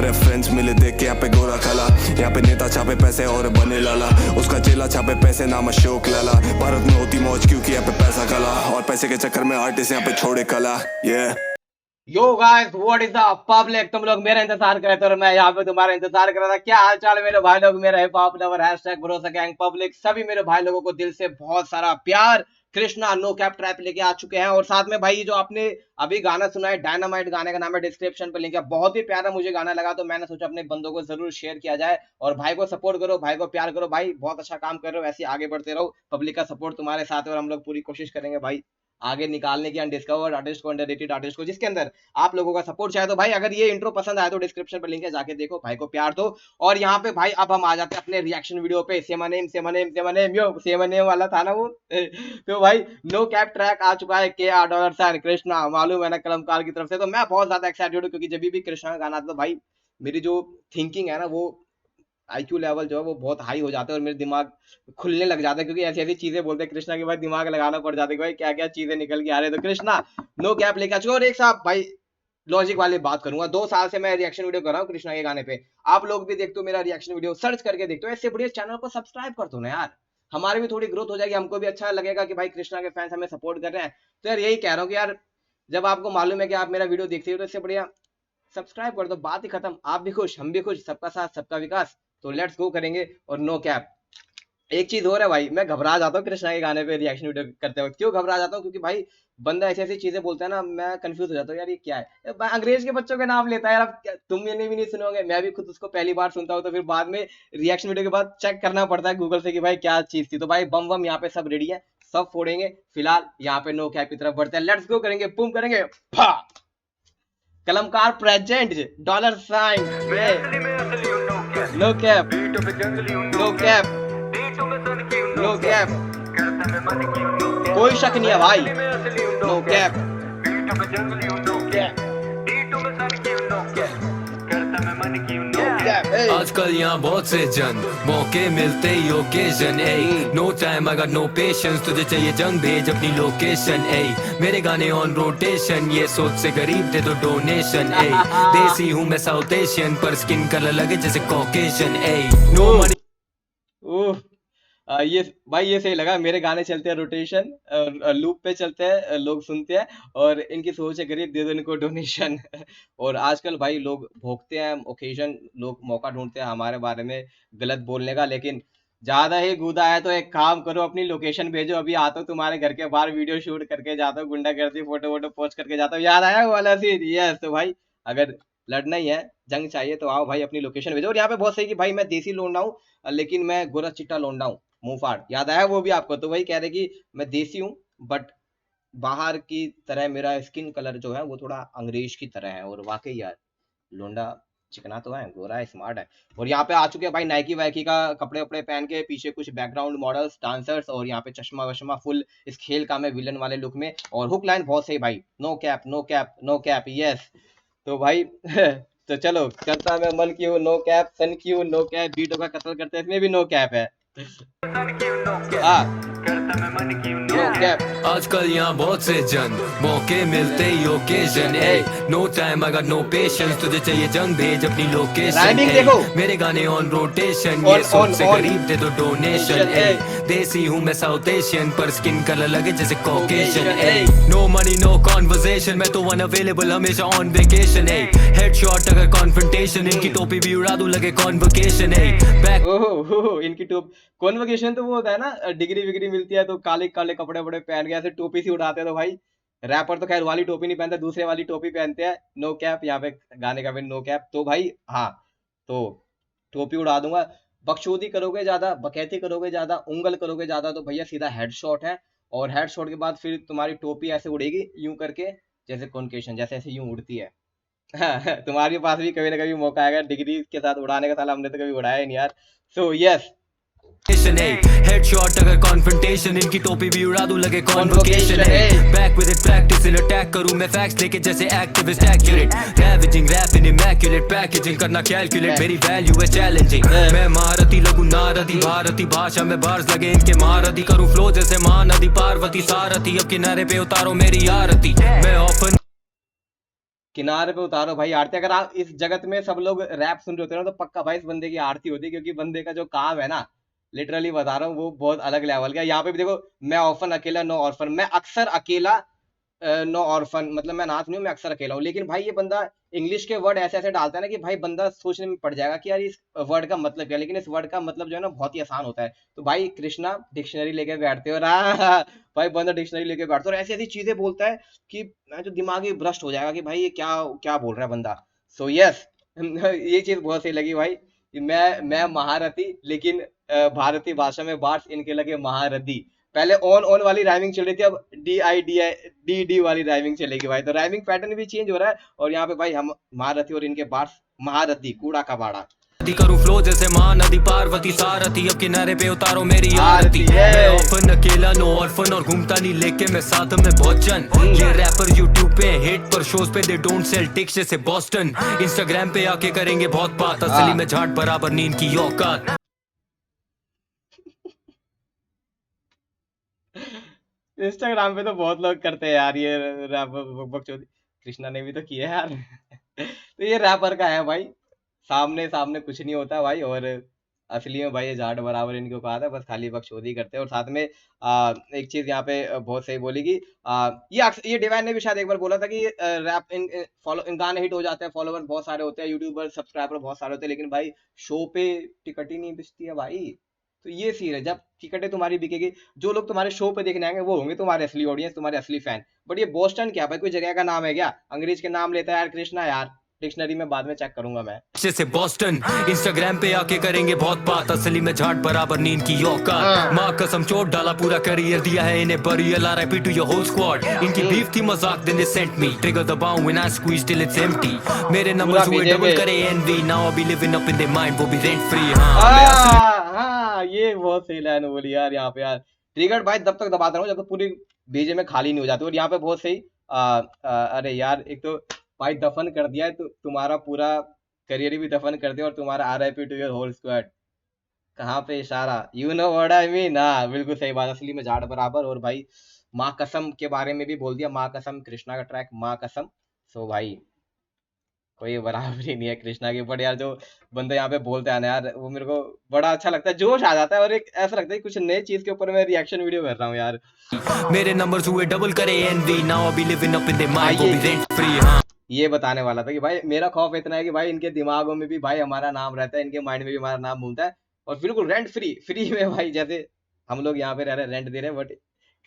Reference मिले देख के यहाँ पे गोरा काला, यहाँ पे नेता छापे पैसे और बने लाला, उसका चेला छापे पैसे नाम अशोक लाला। भारत में होती मौज क्योंकि यहाँ पे पैसा काला, और पैसे के चक्कर में आर्टिस्ट यहाँ पे छोड़े कला। Yo guys what is the public, तुम लोग मेरा इंतजार कर रहे थे और मैं यहाँ पे तुम्हारा इंतजार कर रहा था। क्या हाल चाल है मेरे भाई लोग, मेरा हिप हॉप लवर हैशटैग भरोसा गैंग पब्लिक, सभी मेरे भाई लोगों को दिल से बहुत सारा प्यार। कृष्णा नो कैप ट्रैप लेके आ चुके हैं, और साथ में भाई जो आपने अभी गाना सुना है डायनामाइट, गाने का नाम है, डिस्क्रिप्शन पे लिंक है। बहुत ही प्यारा मुझे गाना लगा, तो मैंने सोचा अपने बंदों को जरूर शेयर किया जाए, और भाई को सपोर्ट करो, भाई को प्यार करो। भाई बहुत अच्छा काम कर रहे हो, ऐसे आगे बढ़ते रहो, पब्लिक का सपोर्ट तुम्हारे साथ है, और हम लोग पूरी कोशिश करेंगे भाई आगे निकालने की अनडिस्कवर्ड आर्टिस्ट को, अंडररेटेड आर्टिस्ट को, जिसके अंदर आप लोगों का सपोर्ट चाहे। तो भाई अगर ये इंट्रो पसंद आया तो डिस्क्रिप्शन पर लिंक है, जाके देखो, भाई को प्यार दो। और यहाँ पे भाई अब हम आ जाते हैं अपने रिएक्शन वीडियो पे। सेम नेम वाला था ना वो तो भाई नो कैप ट्रैक आ चुका है $KR कृष्णा, मालूम है ना, कलमकार की तरफ से। तो मैं बहुत ज्यादा एक्साइटेड हूँ, क्योंकि जब भी कृष्णा का गाना आता है तो भाई मेरी जो थिंकिंग है ना, वो आईक्यू लेवल जो है वो बहुत हाई हो जाता है, और मेरे दिमाग खुलने लग जाता है, क्योंकि ऐसी ऐसी चीजें बोलते हैं कृष्णा के भाई दिमाग लगाना पड़ जाता है कि भाई क्या क्या चीजें निकल के आ रहे हैं। तो कृष्णा नो कैप लेके आ चुका। और एक साहब भाई लॉजिक वाली बात करूंगा, 2 साल से मैं रिएक्शन वीडियो कर रहा हूँ कृष्णा के गाने पे। आप लोग भी देखते हो मेरा रिएक्शन वीडियो, सर्च करके देखते हो, इससे बढ़िया चैनल को सब्सक्राइब कर दो ना यार, हमारी भी थोड़ी ग्रोथ हो जाएगी, हमको भी अच्छा लगेगा कि भाई कृष्णा के फैंस हमें सपोर्ट कर रहे हैं। तो यार यही कह रहा हूँ कि यार जब आपको मालूम है कि आप मेरा वीडियो देखते हो तो इससे बढ़िया सब्सक्राइब कर दो, बात ही खत्म। आप भी खुश, हम भी खुश, सबका साथ सबका विकास। तो लेट्स गो करेंगे। और नो कैप एक चीज हो रहा है भाई, मैं घबरा जाता हूँ कृष्णा के गाने पे रिएक्शन वीडियो करते वक्त। क्यों घबरा जाता हूँ? क्योंकि भाई बंदा ऐसी ऐसी चीजें बोलता है ना, मैं कंफ्यूज हो जाता हूँ, यार ये क्या है, अंग्रेज के बच्चों के नाम लेता है यार। अब तुम मैंने भी नहीं सुनोगे, मैं भी खुद उसको पहली बार सुनता हूँ, तो फिर बाद में रिएक्शन वीडियो के बाद चेक करना पड़ता है गूगल से कि भाई क्या चीज थी। तो भाई बम बम यहाँ पे सब रेडी है, सब फोड़ेंगे। फिलहाल यहाँ पे नो कैप की तरफ बढ़ते हैं, लेट्स गो करेंगे, बूम करेंगे। Kalamkaar present $, no cap no cap no cap, कोई शक नहीं है भाई, नो कैप आजकल यहाँ बहुत से जन मौके मिलते ही occasion. No time I got no patience, तुझे चाहिए जंग भेज अपनी लोकेशन। मेरे गाने ऑन रोटेशन, ये सोच से गरीब दे दो डोनेशन। देसी हूँ मैं साउथ एशियन, पर स्किन कलर लगे जैसे कॉकेशन। नो मनी ये भाई ये सही लगा, मेरे गाने चलते हैं रोटेशन, लूप पे चलते हैं, लोग सुनते हैं, और इनकी सोच है गरीब दे दो इनको डोनेशन और आजकल भाई लोग भोगते हैं ओकेजन, लोग मौका ढूंढते हैं हमारे बारे में गलत बोलने का। लेकिन ज्यादा ही गुदा है तो एक काम करो, अपनी लोकेशन भेजो, अभी आता हूँ तुम्हारे घर के बाहर, वीडियो शूट करके जाता हूँ, गुंडागर्दी फोटो वोटो पोस्ट करके जाता हूँ। याद आया वो वाला सीन? यस। तो भाई अगर लड़ना ही है, जंग चाहिए, तो आओ भाई, अपनी लोकेशन भेजो। और यहाँ पे बहुत सही कि भाई मैं देसी लौंडा हूँ, लेकिन मैं गोरा चिट्टा लौंडा हूँ, मुंह फाड़। याद आया वो भी आपको? तो वही कह रहे कि मैं देसी हूँ, बट बाहर की तरह मेरा स्किन कलर जो है वो थोड़ा अंग्रेज की तरह है। और वाकई यार लोंडा चिकना तो है, गोरा है, स्मार्ट है। और यहाँ पे आ चुके हैं भाई नाइकी वाइकी का कपड़े वपड़े पहन के, पीछे कुछ बैकग्राउंड मॉडल्स डांसर्स, और यहाँ पे चश्मा वश्मा फुल इस खेल का मैं विलन वाले लुक में। और हुक लाइन बहुत सही भाई, no cap no cap no cap, yes. तो भाई तो चलो, करता मैं मन की हूँ नो कैप, सन की हूँ नो कैप, बीटों का कत्ल करते हैं, इसमें भी नो कैप है। आजकल यहाँ बहुत से जन मौके मिलते ही occasion. No time I got no patience, तुझे चाहिए जंग भेज अपनी लोकेशन। मेरे गाने ऑन रोटेशन, ये सोच से गरीब दे दो डोनेशन। देसी हूँ मैं साउथ एशियन, पर स्किन कलर लगे जैसे Caucasian. No money no conversation, मैं तो अनअवेलेबल हमेशा ऑन वेकेशन। हेडशॉट अगर कॉन्फ्रंटेशन, इनकी टोपी भी उड़ा दूं लगे कॉन्वोकेशन। बैक इनकी टोपी कॉन्वोकेशन तो वो होता है ना, डिग्री विग्री मिलती है तो काले काले कपड़े वपड़े पहन के ऐसे टोपी सी उड़ाते हैं। तो भाई रैपर तो खैर वाली टोपी नहीं पहनते, दूसरे वाली टोपी पहनते हैं। नो कैप, यहाँ पे गाने का भी नो कैप। तो भाई हाँ, तो टोपी उड़ा दूंगा। बकचोदी करोगे ज्यादा, बकैती करोगे ज्यादा, उंगल करोगे ज्यादा, तो भैया सीधा हेडशॉट है। और हेडशॉट के बाद फिर तुम्हारी टोपी ऐसे उड़ेगी यूं करके, जैसे कॉन्केशन, जैसे ऐसे यूं उड़ती है। तुम्हारे पास भी कभी ना कभी मौका आएगा डिग्री के साथ उड़ाने का, साला हमने तो कभी उड़ाया ही नहीं यार। So yes. हेडशॉट अगर कॉन्फ्रंटेशन, इनकी टोपी भी उड़ा दूं लगे convocation. Back with it practice in attack करूं मैं फैक्ट्स लेके जैसे activist accurate. Ravishing rap in immaculate, packaging करना कैलकुलेट, मेरी वैल्यू है चैलेंजिंग। मैं महारथी लगूं नारदी, भारती भाषा में बार्स लगे इनके महारथी। करूं फ्लो जैसे महानदी, पार्वती सारथी, अब किनारे पे उतारो मेरी आरती। मैं ऑफन किनारे पे उतारो भाई आरती। अगर आप इस जगत में सब लोग रैप सुन रहे होते हैं ना, तो पक्का भाई इस बंदे की आरती होती है, क्योंकि बंदे का जो काम है ना, लिटरली बता रहा हूँ, वो बहुत अलग लेवल का है। यहाँ पे भी देखो, मैं ऑर्फन अकेला नो ऑर्फन, मैं अक्सर अकेला नो ऑर्फन, मतलब मैं अनाथ नहीं हूँ, मैं अक्सर अकेला हूँ। लेकिन भाई ये बंदा इंग्लिश के वर्ड ऐसे ऐसे डालता है ना कि भाई बंदा सोचने में पड़ जाएगा कि यार इस वर्ड का मतलब क्या है। लेकिन इस वर्ड का मतलब जो है ना बहुत ही आसान होता है। तो भाई कृष्णा डिक्शनरी लेके बैठते हो रहा भाई बंदा डिक्शनरी लेके बैठता है और ऐसी ऐसी चीजें बोलता है कि मैं जो दिमाग ही भ्रष्ट हो जाएगा कि भाई ये क्या क्या बोल रहा है बंदा। सो यस ये चीज बहुत सही लगी भाई। कि मैं महारथी, लेकिन भारतीय भाषा में बार्स इनके लगे महारथी। पहले ऑन ऑन वाली राइमिंग चल रही थी, अब डी वाली राइमिंग चलेगी भाई। तो राइमिंग पैटर्न भी चेंज हो रहा है। और यहाँ पे भाई हम महारथी और इनके बार्स महारथी कूड़ा कबाड़ा। करूं फ्लो जैसे महानदी पार्वती सारथी, अब किनारे पे उतारो मेरी आरती। आरती है। मैं ऑफन अकेला नो ऑर्फन और घूमता नहीं लेके मैं साथ में भोजन। ये रैपर यूट्यूब पे हिट पर शोज पे दे डोंट सेल टिक्स जैसे बॉस्टन। इंस्टाग्राम पे आके करेंगे बहुत बात, असली में झाट बराबर नींद की औकात। इंस्टाग्राम पे तो बहुत लोग करते हैं यार ये रैप बकचोदी। कृष्णा ने भी तो किया है यार तो ये रैपर का है भाई, सामने सामने कुछ नहीं होता भाई। और असली में भाई ये जाट बराबर इनकी औकात है, बस खाली बकचोदी करते हैं। और साथ में एक चीज यहाँ पे बहुत सही बोली कि ये डिवाइन ने भी शायद एक बार बोला था कि रैप इन फॉलो इन गाने हिट हो जाते हैं, फॉलोवर बहुत सारे होते हैं, यूट्यूबर सब्सक्राइबर बहुत सारे होते हैं, लेकिन भाई शो पे टिकट ही नहीं बिकती है भाई। तो ये सीन है, जब टिकटें तुम्हारी बिकेगी, जो लोग तुम्हारे शो पे देखने आएंगे वो होंगे तुम्हारे असली ऑडियंस, तुम्हारे असली फैन। बट ये बोस्टन क्या भाई, कोई जगह का नाम है क्या? अंग्रेज के नाम लेता है यार कृष्णा यार, डिक्शनरी में बाद में चेक करूंगा मैं। जैसे बॉस्टन इंस्टाग्राम पे आके करेंगे बहुत बात, असली में झाट बराबर नींद की औकात। माँ कसम चोट डाला पूरा करियर दिया है इन्हें burial, RIP to your whole squad. इनकी बीफ थी मजाक then they sent me, trigger दबाऊं when I squeeze till it's empty. मेरे नंबर्स हुए डबल करे envy, now I be living up in their mind, वो भी रेंट फ्री। हाँ ये बहुत सही लाइन बोली यार यहाँ पे यार। ट्रिगर भाई तब तक दबाता रहूं जब तक पूरी भेजे में खाली नहीं हो जाती। और यहाँ पे बहुत सही अरे यार, एक तो भाई दफन कर दिया है तो तुम्हारा पूरा करियर भी दफन कर दिया, और तुम्हारा RIP to your whole squad. कहाँ पे इशारा, you know what I mean. हाँ बिल्कुल सही बात, असली में झाड़ बराबर। और भाई माँ कसम के बारे में भी बोल दिया, माँ कसम कृष्णा का ट्रैक माँ कसम। सो भाई कोई बराबरी नहीं है कृष्णा के ऊपर यार। जो बंदे यहाँ पे बोलते हैं ना यार, वो मेरे को बड़ा अच्छा लगता है, जोश आ जाता है। और एक ऐसा लगता है कुछ नई चीज के ऊपर मैं रिएक्शन वीडियो कर रहा हूँ यार। मेरे नंबर्स हुए डबल करे envy, now I be living up in their mind, वो भी रेंट फ्री। हाँ ये बताने वाला था कि भाई मेरा खौफ इतना है कि भाई इनके दिमागों में भी भाई हमारा नाम रहता है, इनके माइंड में भी हमारा नाम घूमता है। और बिल्कुल रेंट फ्री, फ्री में भाई, जैसे हम लोग यहाँ पे रह रहे हैं रेंट दे रहे हैं, बट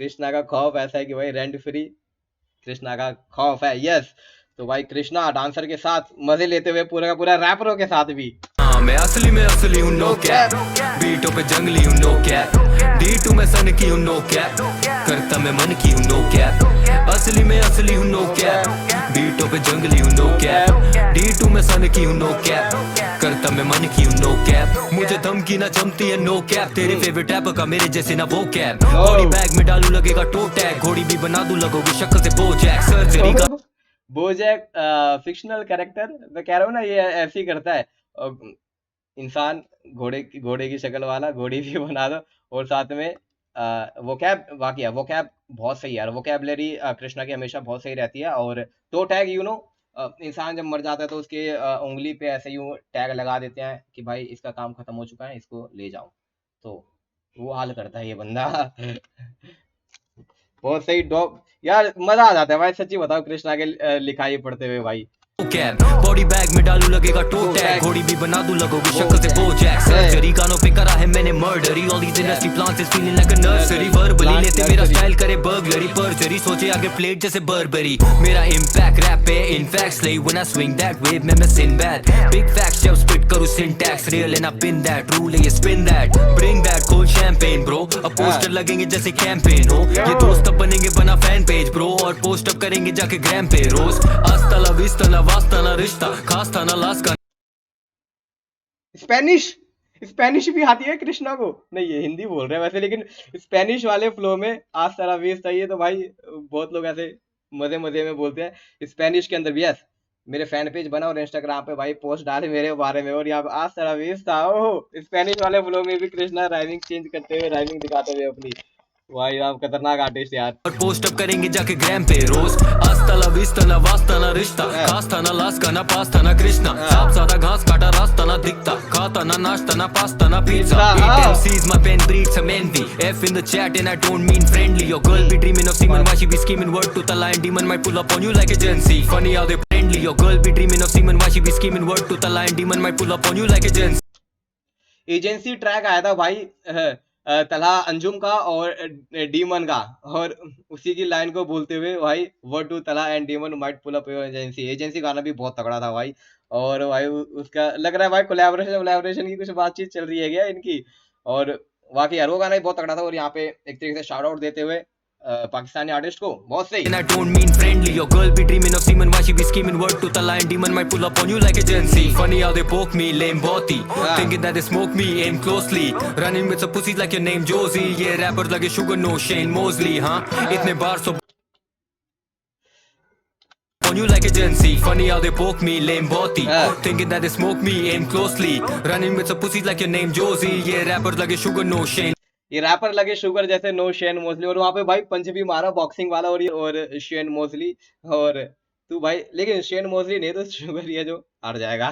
कृष्णा का खौफ ऐसा है कि भाई रेंट फ्री कृष्णा का खौफ है। यस। तो भाई कृष्णा डांसर के साथ मजे लेते हुए पूरा का पूरा रैपरों के साथ भी। हाँ मैं असली हूँ नो कैप, बीटों पे जंगली हूँ नो कैप, D2 में सन की हूँ नो कैप, करता मैं मन की हूँ नो कैप। असली हूँ नो कैप, बीटों पे जंगली हूँ नो कैप, D2 में सन की हूँ नो कैप, करता मैं मन की हूँ नो कैप। मुझे धमकी ना जमती है नो कैप, तेरे फेवरेट रैपर का मेरे जैसे ना वो कैप। बॉडी बैग में डालू लगेगा टो टैग, घोड़ी भी बना दूं लगोगी शक्ल से बोजैक। सर्जरी का बोजैक फिक्शनल कैरेक्टर, मैं कह रहा हूँ ना ये ऐसे ही करता है। इंसान घोड़े की शक्ल वाला घोड़ी भी बना दो। और साथ में वो कैब वाकई वो कैब बहुत सही है यार, वोकैबुलरी कृष्णा की हमेशा बहुत सही रहती है। और टो टैग यू नो, इंसान जब मर जाता है तो उसके उंगली पे ऐसे यूं टैग लगा देते हैं कि भाई इसका काम खत्म हो चुका है, इसको ले जाओ। तो वो हाल करता है ये बंदा बहुत सही डॉग यार, मजा आ जाता है भाई सच्ची बताओ कृष्णा के लिखाई पढ़ते हुए भाई। बॉडी बैग में डालू लगेगा टो टैग, घोड़ी भी बना दूं लगोगी शक्ल से बोजैक। सर्जरी कानों पे करा है मैंने murdery, all these industry plants is feeling like a nursery. Verbally लेते मेरा स्टाइल करे बर्गलरी, पर्जरी सोचे आगे प्लेट जैसे बर्बरी। मेरा इंपैक्ट रैप पे in fact slay when I swing that wave में मैं सिनबैड। बिग फैक्ट्स जब स्पिट करूं syntax real and I pin that rule है ये spin that. Bring that cold champagne bro, अब पोस्टर लगेंगे जैसे कैंपेन हो। ये दोस्त अब बनेंगे बना फैन पेज ब्रो, और पोस्ट अप करेंगे जाके ग्राम पे रोज। हस्ता ला विस्ता ना वास्ता ना रिश्ता, खास था ना लास्ट का। स्पेनिश भी आती है कृष्णा को? नहीं ये हिंदी बोल रहे हैं वैसे, लेकिन स्पेनिश वाले फ्लो में आज सारा वेस्ट चाहिए। तो भाई बहुत लोग ऐसे मजे मजे में बोलते हैं स्पेनिश के अंदर भी। यस, मेरे फैन पेज बना और इंस्टाग्राम पे भाई पोस्ट डाले मेरे बारे में, और यहाँ आज सारा वेस्ट था। ओह स्पेनिश वाले फ्लो में भी कृष्णा राइमिंग चेंज करते हुए, राइमिंग दिखाते हुए अपनी। भाई आप खतरनाक आर्टिस्ट यार। और पोस्ट अप करेंगे जाके ग्राम पे रोज। Hasta la vista ना वास्ता ना रिश्ता, खास था ना लास का ना पास था ना कृष्णा, साफ सादा घास काटा रास्ता ना दिखता, खाता ना नाश्ता ना पास्ता ना pizza. Eat MCs, my pen breeds some envy. F in the chat and I don't mean friendly. Your girl be dreaming of semen, why she be scheming? Word to the lion demon might pull up on you like a Gen Z. Funny how they friendly. Your girl be dreaming of semen, why she be scheming? Word to the lion demon might pull up on you like a Gen Z. Agency track आया था भाई तलहा अंजुम का और demon का, और उसी की line को बोलते हुए भाई word to Talha and demon might pull up your agency. Agency गाना भी बहुत तगड़ा था भाई। और भाई उसका लग रहा है भाई कोलैबोरेशन की कुछ बातचीत चल रही है क्या इनकी। और बाकी यार वो गाना भी बहुत तगड़ा था। और यहाँ पे एक तरीके से शाउट आउट देते हुए पाकिस्तानी आर्टिस्ट को बहुत सही। And I don't mean friendly. Your girl be dreaming of semen, why she be scheming? Word to the lion demon might pull up on you like a Gen Z. Funny how they poke me, lame boti, thinking that they smoke me, aim closely, running with some pussies like your name Josie. Yeah, rappers like a sugar, no Shane Mosley, huh? Itne baar so on you like a Gen Z. Funny how they poke me, lame boti, thinking that they smoke me, aim closely, running with some pussies like your name Josie. Yeah, rappers like a sugar, no Shane. ये wrapper लगे sugar जैसे no Shane mostly. और वहां पे भाई पंच भी मारा boxing वाला और शेन मोस्टली। और तू भाई लेकिन शेन मोस्टली नहीं तो शुगर ही है जो हार जाएगा।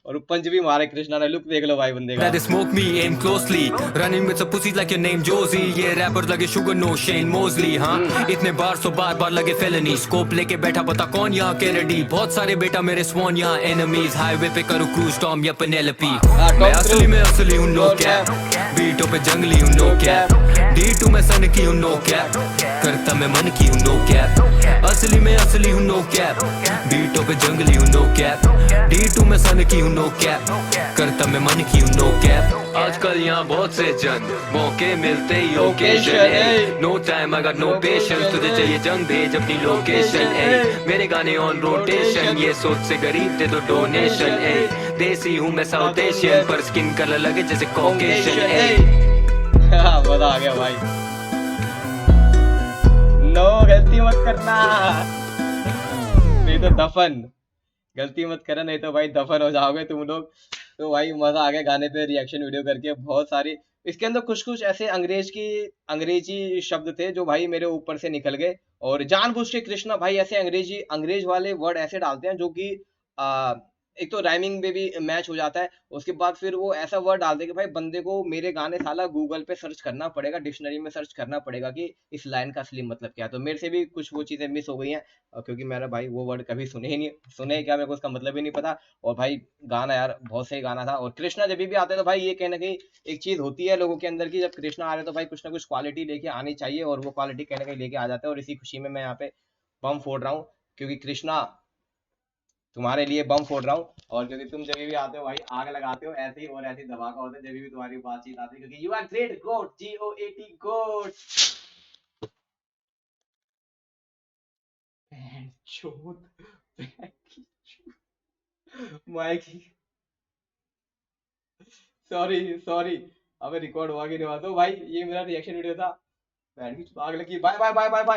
और पंच भी मारे कृष्णा ने। लुक देख लो भाई बंदे का। That they smoke me, aim closely, running with some pussies like your name Josie. Yeah, rappers लगे sugar, no Shane Mosley, हाँ? इतने बार सो बार लगे felony, scope लेके बैठा पता कौन यहाँ Kennedy। बहुत सारे बेटा मेरे swan यहाँ enemies, highway पे करूँ cruise Tom या Penelope। मैं असली हूँ no cap, बीटों पे जंगली हूँ no cap, D2 में सन की हूँ no cap, करता मैं मन की हूँ no cap। असली हूँ no cap, बीटों पे जंगली हूँ no cap, D2 में सन की हूँ no cap, करता मैं मन की हूँ no cap। आजकल यहाँ बहुत से जन मौके मिलते ही ओकेजन है, no time I got no patience, तुझे चाहिए जंग भेज अपनी लोकेशन है, मेरे गाने ऑन रोटेशन, ये सोच से गरीब दे दो डोनेशन है, देसी हूँ मैं साउथ एशियन पर स्किन कलर लगे जैसे कॉकेशन है। मजा आ गया भाई। नो गलती मत करना, नहीं तो दफन। गलती मत करना नहीं तो भाई दफन हो जाओगे तुम लोग। तो भाई मजा आ गया गाने पे रिएक्शन वीडियो करके। बहुत सारी इसके अंदर कुछ ऐसे अंग्रेजी शब्द थे जो भाई मेरे ऊपर से निकल गए। और जानबूझ के कृष्णा भाई ऐसे अंग्रेज वाले वर्ड ऐसे डालते हैं जो कि एक तो राइमिंग में भी मैच हो जाता है। उसके बाद फिर वो ऐसा वर्ड डालते हैं कि भाई बंदे को मेरे गाने साला गूगल पे सर्च करना पड़ेगा, डिक्शनरी में सर्च करना पड़ेगा कि इस लाइन का असली मतलब क्या है। तो मेरे से भी कुछ वो चीजें मिस हो गई हैं क्योंकि मैंने भाई वो वर्ड कभी सुने क्या, मेरे को उसका मतलब ही नहीं पता। और भाई गाना यार बहुत सही गाना था। और कृष्णा जब भी आते हैं तो भाई ये कहीं ना कहीं एक चीज होती है लोगों के अंदर की, जब कृष्णा आ रहे तो भाई कुछ ना कुछ क्वालिटी लेके आनी चाहिए, और वो क्वालिटी कहीं ना कहीं लेके आ जाते हैं। और इसी खुशी में मैं यहाँ पे बम फोड़ रहा हूँ क्योंकि कृष्णा तुम्हारे लिए बम फोड़ रहा हूँ। और क्योंकि तुम जब भी आते हो भाई आग लगाते हो ऐसे ही, और ऐसे ही धमाका होता है जब भी तुम्हारी बातचीत आती है, क्योंकि you are great goat, GOAT goat. Mikey sorry अबे रिकॉर्ड हुआ कि नहीं हुआ। तो भाई ये मेरा रिएक्शन वीडियो था। Bye bye bye bye.